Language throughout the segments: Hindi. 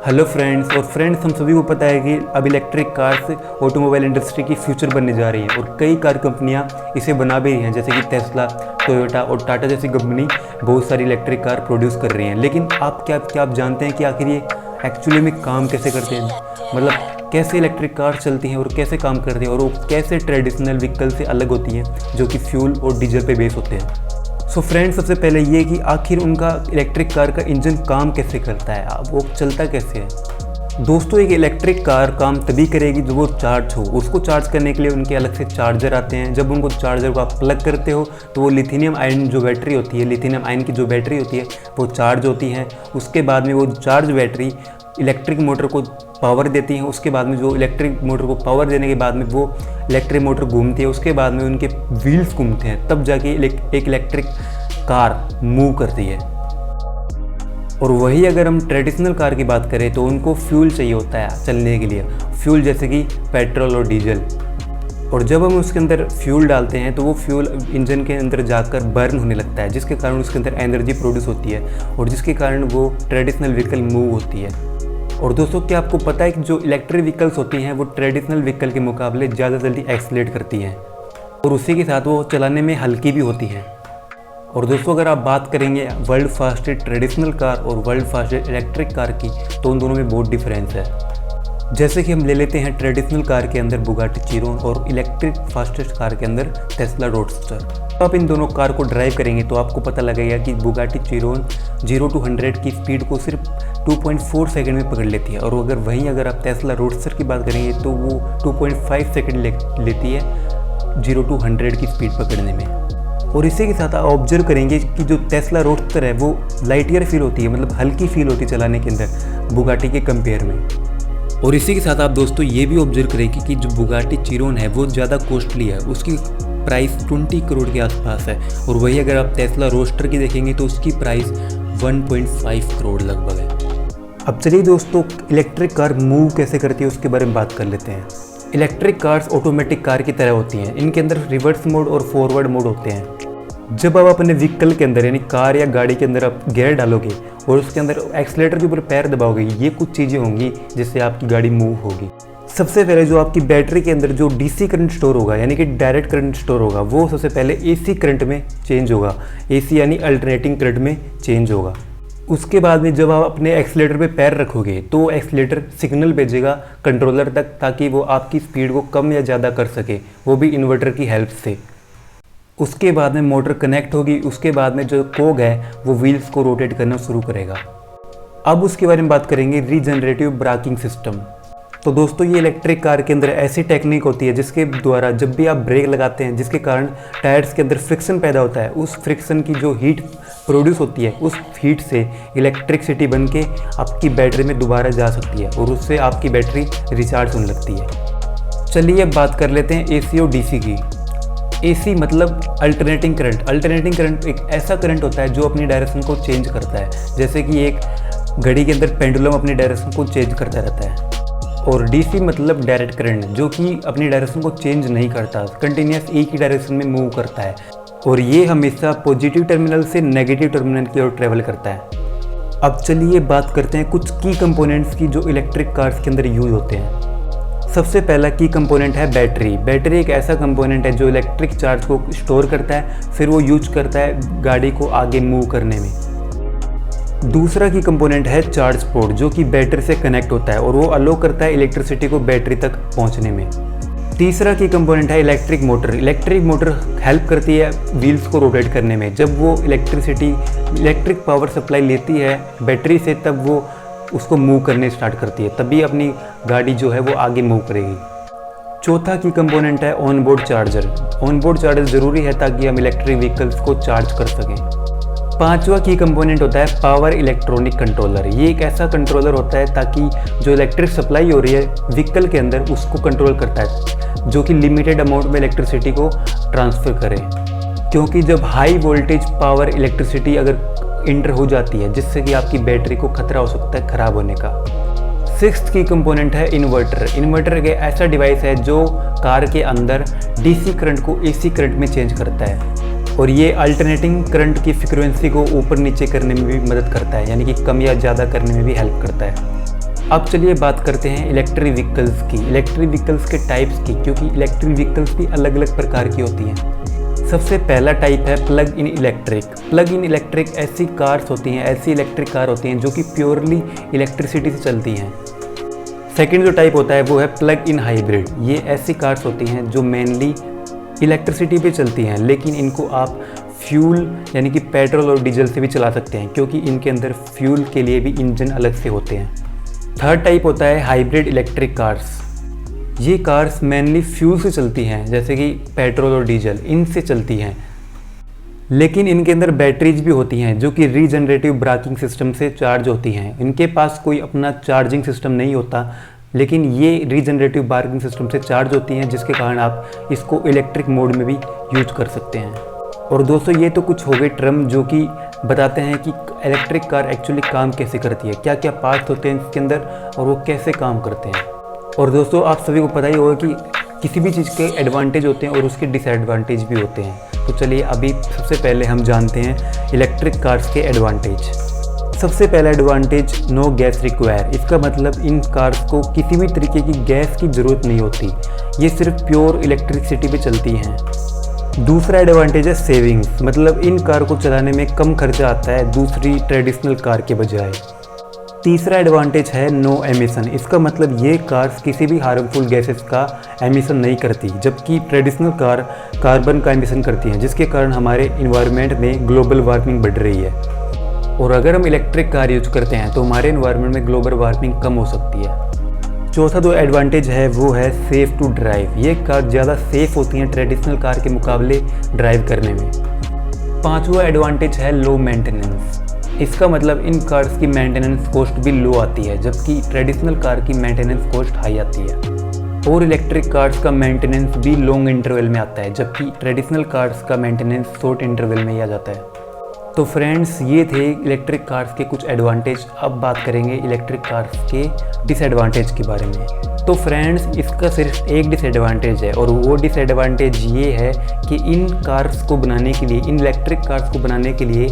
Hello friends. और फ्रेंड्स, हम सभी को पता है कि अब इलेक्ट्रिक कार्स ऑटोमोबाइल इंडस्ट्री की फ्यूचर बनने जा रही हैं और कई कार कंपनियां इसे बना भी रही हैं, जैसे कि टेस्ला, टोयोटा और टाटा जैसी कंपनी बहुत सारी इलेक्ट्रिक कार प्रोड्यूस कर रही हैं। लेकिन क्या आप जानते हैं कि आखिर ये एक्चुअली में काम कैसे करते हैं? मतलब कैसे इलेक्ट्रिक कार चलती हैं और कैसे काम करती हैं और वो कैसे ट्रेडिशनल व्हीकल से अलग होती हैं जो कि फ्यूल और डीजल पे बेस होते हैं। सो फ्रेंड्स, सबसे पहले ये कि आखिर उनका इलेक्ट्रिक कार का इंजन काम कैसे करता है, अब वो चलता कैसे है। दोस्तों, एक इलेक्ट्रिक कार काम तभी करेगी जब वो चार्ज हो। उसको चार्ज करने के लिए उनके अलग से चार्जर आते हैं। जब उनको चार्जर को आप प्लग करते हो तो वो लिथियम आयन जो बैटरी होती है, लिथियम आयन की जो बैटरी होती है वो चार्ज होती है। उसके बाद में वो चार्ज बैटरी इलेक्ट्रिक मोटर को पावर देती है। उसके बाद में जो इलेक्ट्रिक मोटर को पावर देने के बाद में वो इलेक्ट्रिक मोटर घूमती है। उसके बाद में उनके व्हील्स घूमते हैं, तब जाके एक इलेक्ट्रिक कार मूव करती है। और वही अगर हम ट्रेडिशनल कार की बात करें तो उनको फ्यूल चाहिए होता है चलने के लिए, फ्यूल जैसे कि पेट्रोल और डीजल। और जब हम उसके अंदर फ्यूल डालते हैं तो वो फ्यूल इंजन के अंदर जाकर बर्न होने लगता है, जिसके कारण उसके अंदर एनर्जी प्रोड्यूस होती है और जिसके कारण वो ट्रेडिशनल व्हीकल मूव होती है। और दोस्तों, क्या आपको पता है कि जो इलेक्ट्रिक व्हीकल्स होती हैं वो ट्रेडिशनल व्हीकल के मुकाबले ज़्यादा जल्दी एक्सीलरेट करती हैं और उसी के साथ वो चलाने में हल्की भी होती हैं। और दोस्तों, अगर आप बात करेंगे वर्ल्ड फास्टेस्ट ट्रेडिशनल कार और वर्ल्ड फास्टेस्ट इलेक्ट्रिक कार की, तो उन दोनों में बहुत डिफरेंस है। जैसे कि हम ले लेते हैं ट्रेडिशनल कार के अंदर बुगाटी चिरोन और इलेक्ट्रिक फास्टेस्ट कार के अंदर टेस्ला रोडस्टर। आप इन दोनों कार को ड्राइव करेंगे तो आपको पता लगेगा कि बुगाटी चिरोन 0 to 100 की स्पीड को सिर्फ 2.4 सेकंड में पकड़ लेती है, और अगर आप टेस्ला रोडस्टर की बात करेंगे तो वो 2.5 सेकंड लेती है 0 to 100 की स्पीड पकड़ने में। और इसी के साथ आप ऑब्जर्व करेंगे कि जो टेस्ला रोडस्टर है वो लाइटियर फील होती है, मतलब हल्की फील होती है चलाने के अंदर बुगाटी के कंपेयर में। और इसी के साथ आप दोस्तों ये भी ऑब्जर्व करेंगे कि जो बुगाटी चिरोन है वो ज़्यादा कॉस्टली है, उसकी प्राइस 20 करोड़ के आसपास है। और वही अगर आप टेस्ला रोडस्टर की देखेंगे तो उसकी प्राइस 1.5 करोड़ लगभग है। अब चलिए दोस्तों, इलेक्ट्रिक कार मूव कैसे करती है उसके बारे में बात कर लेते हैं। इलेक्ट्रिक कार्स ऑटोमेटिक कार की तरह होती हैं। इनके अंदर रिवर्स मोड और फॉरवर्ड मोड होते हैं। जब आप अपने व्हीकल के अंदर यानी कार या गाड़ी के अंदर आप गियर डालोगे और उसके अंदर एक्सीलरेटर के ऊपर पैर दबाओगे, ये कुछ चीज़ें होंगी जिससे आपकी गाड़ी मूव होगी। सबसे पहले जो आपकी बैटरी के अंदर जो डीसी करंट स्टोर होगा यानी कि डायरेक्ट करंट स्टोर होगा, वो सबसे पहले एसी करंट में चेंज होगा, एसी यानी अल्टरनेटिंग करंट में चेंज होगा। उसके बाद में जब आप अपने एक्सीलरेटर पे पैर रखोगे तो एक्सीलरेटर सिग्नल भेजेगा कंट्रोलर तक, ताकि वो आपकी स्पीड को कम या ज़्यादा कर सके, वो भी इन्वर्टर की हेल्प से। उसके बाद में मोटर कनेक्ट होगी। उसके बाद में जो कोग है वो व्हील्स को रोटेट करना शुरू करेगा। अब उसके बारे में बात करेंगे रीजनरेटिव ब्रेकिंग सिस्टम। तो दोस्तों, ये इलेक्ट्रिक कार के अंदर ऐसी टेक्निक होती है जिसके द्वारा जब भी आप ब्रेक लगाते हैं, जिसके कारण टायर्स के अंदर फ्रिक्शन पैदा होता है, उस फ्रिक्शन की जो हीट प्रोड्यूस होती है, उस हीट से इलेक्ट्रिसिटी बन के आपकी बैटरी में दोबारा जा सकती है और उससे आपकी बैटरी रिचार्ज होने लगती है। चलिए अब बात कर लेते हैं एसी और डीसी की। एसी मतलब अल्टरनेटिंग करंट। अल्टरनेटिंग करंट एक ऐसा करंट होता है जो अपनी डायरेक्शन को चेंज करता है, जैसे कि एक घड़ी के अंदर पेंडुलम अपनी डायरेक्शन को चेंज करता रहता है। और डीसी मतलब डायरेक्ट करंट, जो कि अपनी डायरेक्शन को चेंज नहीं करता, कंटिन्यूस एक ही डायरेक्शन में मूव करता है और ये हमेशा पॉजिटिव टर्मिनल से नेगेटिव टर्मिनल की ओर ट्रेवल करता है। अब चलिए बात करते हैं कुछ की कंपोनेंट्स की जो इलेक्ट्रिक कार्स के अंदर यूज होते हैं। सबसे पहला की कंपोनेंट है बैटरी। बैटरी एक ऐसा कंपोनेंट है जो इलेक्ट्रिक चार्ज को स्टोर करता है, फिर वो यूज करता है गाड़ी को आगे मूव करने में। दूसरा की कंपोनेंट है चार्ज पोर्ट, जो कि बैटरी से कनेक्ट होता है और वो अलो करता है इलेक्ट्रिसिटी को बैटरी तक पहुंचने में। तीसरा की कंपोनेंट है electric motor. Electric motor help करती है व्हील्स को रोटेट करने में। जब वो इलेक्ट्रिक पावर सप्लाई लेती है बैटरी से, तब वो उसको मूव करने स्टार्ट करती है, तभी अपनी गाड़ी जो है वो आगे मूव करेगी। चौथा की कंपोनेंट है on board charger. On board charger ज़रूरी है ताकि हम इलेक्ट्रिक व्हीकल्स को चार्ज कर सकें। पांचवा की कंपोनेंट होता है पावर इलेक्ट्रॉनिक कंट्रोलर। ये एक ऐसा कंट्रोलर होता है ताकि जो इलेक्ट्रिक सप्लाई हो रही है व्हीकल के अंदर उसको कंट्रोल करता है, जो कि लिमिटेड अमाउंट में इलेक्ट्रिसिटी को ट्रांसफ़र करे, क्योंकि जब हाई वोल्टेज पावर इलेक्ट्रिसिटी अगर इंटर हो जाती है जिससे कि आपकी बैटरी को खतरा हो सकता है ख़राब होने का। सिक्स्थ की कंपोनेंट है इन्वर्टर। इन्वर्टर एक ऐसा डिवाइस है जो कार के अंदर डीसी करंट को एसी करंट में चेंज करता है और ये अल्टरनेटिंग करंट की फ्रिक्वेंसी को ऊपर नीचे करने में भी मदद करता है, यानी कि कम या ज़्यादा करने में भी हेल्प करता है। अब चलिए बात करते हैं इलेक्ट्रिक व्हीकल्स की, इलेक्ट्रिक व्हीकल्स के टाइप्स की, क्योंकि इलेक्ट्रिक व्हीकल्स भी अलग अलग प्रकार की होती हैं। सबसे पहला टाइप है plug in electric. Plug in electric ऐसी कार्स होती हैं, ऐसी इलेक्ट्रिक कार होती हैं जो कि प्योरली इलेक्ट्रिसिटी से चलती हैं। सेकंड जो टाइप होता है वो है प्लग इन हाइब्रिड। ये ऐसी कार्स होती हैं जो मेनली इलेक्ट्रिसिटी पे चलती हैं, लेकिन इनको आप फ्यूल यानी कि पेट्रोल और डीजल से भी चला सकते हैं, क्योंकि इनके अंदर फ्यूल के लिए भी इंजन अलग से होते हैं। थर्ड टाइप होता है हाइब्रिड इलेक्ट्रिक कार्स। ये कार्स मेनली फ्यूल से चलती हैं, जैसे कि पेट्रोल और डीजल इनसे चलती हैं, लेकिन इनके अंदर बैटरीज भी होती हैं जो कि रीजनरेटिव ब्रेकिंग सिस्टम से चार्ज होती हैं। इनके पास कोई अपना चार्जिंग सिस्टम नहीं होता, लेकिन ये रीजनरेटिव ब्रेकिंग सिस्टम से चार्ज होती हैं, जिसके कारण आप इसको इलेक्ट्रिक मोड में भी यूज कर सकते हैं। और दोस्तों ये तो कुछ हो गए टर्म जो कि बताते हैं कि इलेक्ट्रिक कार एक्चुअली काम कैसे करती है, क्या क्या पार्ट्स होते हैं इसके अंदर और वो कैसे काम करते हैं। और दोस्तों आप सभी को पता ही होगा कि किसी भी चीज़ के एडवांटेज होते हैं और उसके डिसएडवांटेज भी होते हैं। तो चलिए अभी सबसे पहले हम जानते हैं इलेक्ट्रिक कार्स के एडवांटेज। सबसे पहला एडवांटेज, नो गैस रिक्वायर। इसका मतलब इन कार्स को किसी भी तरीके की गैस की ज़रूरत नहीं होती, ये सिर्फ प्योर इलेक्ट्रिसिटी पे चलती हैं। दूसरा एडवांटेज है सेविंग्स, मतलब इन कार को चलाने में कम खर्चा आता है दूसरी ट्रेडिशनल कार के बजाय। तीसरा एडवांटेज है नो एमिशन। इसका मतलब ये कार्स किसी भी हार्मफुल गैसेस का एमिशन नहीं करती, जबकि ट्रेडिशनल कार कार्बन का एमिशन करती हैं, जिसके कारण हमारे इन्वायरमेंट में ग्लोबल वार्मिंग बढ़ रही है। और अगर हम इलेक्ट्रिक कार यूज करते हैं तो हमारे इन्वायरमेंट में ग्लोबल वार्मिंग कम हो सकती है। चौथा जो एडवांटेज है वो है सेफ़ टू ड्राइव। ये कार ज़्यादा सेफ़ होती हैं ट्रेडिशनल कार के मुकाबले ड्राइव करने में। पांचवा एडवांटेज है लो मेंटेनेंस। इसका मतलब इन कार्स की मेंटेनेंस कॉस्ट भी लो आती है, जबकि ट्रेडिशनल कार की मेंटेनेंस कॉस्ट हाई आती है। और इलेक्ट्रिक कार्स का मेंटेनेंस भी लॉन्ग इंटरवल में आता है, जबकि ट्रेडिशनल कार्स का मेंटेनेंस शॉर्ट इंटरवल में ही आ जाता है। तो फ्रेंड्स ये थे इलेक्ट्रिक कार्स के कुछ एडवांटेज। अब बात करेंगे इलेक्ट्रिक कार्स के डिसएडवांटेज के बारे में। तो फ्रेंड्स इसका सिर्फ एक डिसएडवांटेज है, और वो डिसएडवांटेज ये है कि इन कार्स को बनाने के लिए, इन इलेक्ट्रिक कार्स को बनाने के लिए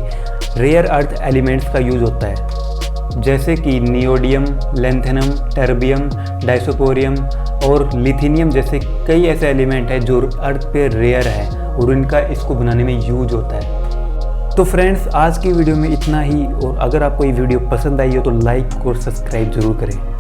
रेयर अर्थ एलिमेंट्स का यूज़ होता है, जैसे कि नियोडियम, लैंथेनम, टर्बियम, डाइसोपोरियम और लिथियम जैसे कई ऐसे एलिमेंट हैं जो अर्थ पे रेयर है और इनका इसको बनाने में यूज होता है। तो फ्रेंड्स आज की वीडियो में इतना ही, और अगर आपको ये वीडियो पसंद आई हो तो लाइक और सब्सक्राइब जरूर करें।